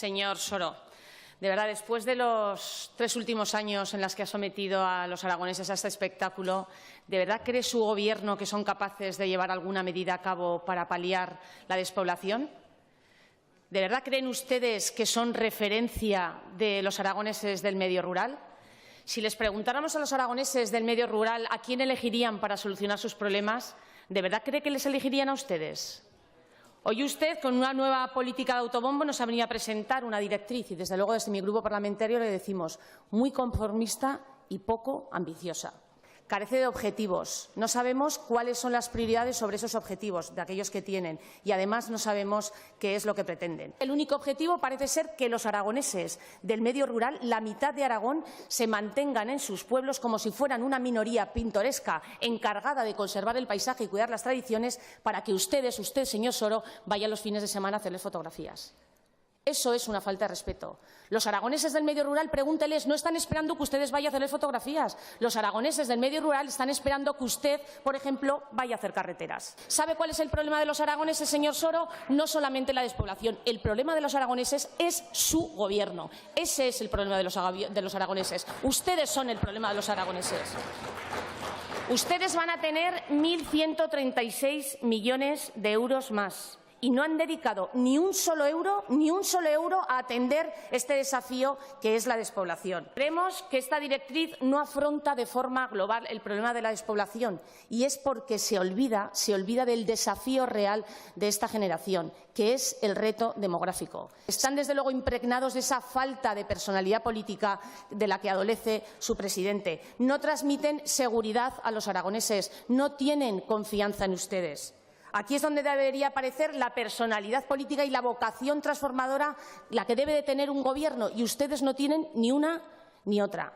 Señor Soro, de verdad, después de los 3 últimos años en los que ha sometido a los aragoneses a este espectáculo, ¿de verdad cree su Gobierno que son capaces de llevar alguna medida a cabo para paliar la despoblación? ¿De verdad creen ustedes que son referencia de los aragoneses del medio rural? Si les preguntáramos a los aragoneses del medio rural a quién elegirían para solucionar sus problemas, ¿de verdad cree que les elegirían a ustedes? Hoy usted, con una nueva política de autobombo, nos ha venido a presentar una directriz y, desde luego, desde mi grupo parlamentario le decimos muy conformista y poco ambiciosa. Carece de objetivos. No sabemos cuáles son las prioridades sobre esos objetivos de aquellos que tienen y, además, no sabemos qué es lo que pretenden. El único objetivo parece ser que los aragoneses del medio rural, la mitad de Aragón, se mantengan en sus pueblos como si fueran una minoría pintoresca encargada de conservar el paisaje y cuidar las tradiciones para que usted, señor Soro, vaya los fines de semana a hacerles fotografías. Eso es una falta de respeto. Los aragoneses del medio rural, pregúnteles, no están esperando que ustedes vayan a hacerles fotografías. Los aragoneses del medio rural están esperando que usted, por ejemplo, vaya a hacer carreteras. ¿Sabe cuál es el problema de los aragoneses, señor Soro? No solamente la despoblación. El problema de los aragoneses es su Gobierno. Ese es el problema de los aragoneses. Ustedes son el problema de los aragoneses. Ustedes van a tener 1.136 millones de euros más. Y no han dedicado ni un solo euro a atender este desafío que es la despoblación. Creemos que esta directriz no afronta de forma global el problema de la despoblación y es porque se olvida del desafío real de esta generación, que es el reto demográfico. Están, desde luego, impregnados de esa falta de personalidad política de la que adolece su presidente. No transmiten seguridad a los aragoneses, no tienen confianza en ustedes. Aquí es donde debería aparecer la personalidad política y la vocación transformadora, la que debe de tener un Gobierno, y ustedes no tienen ni una ni otra.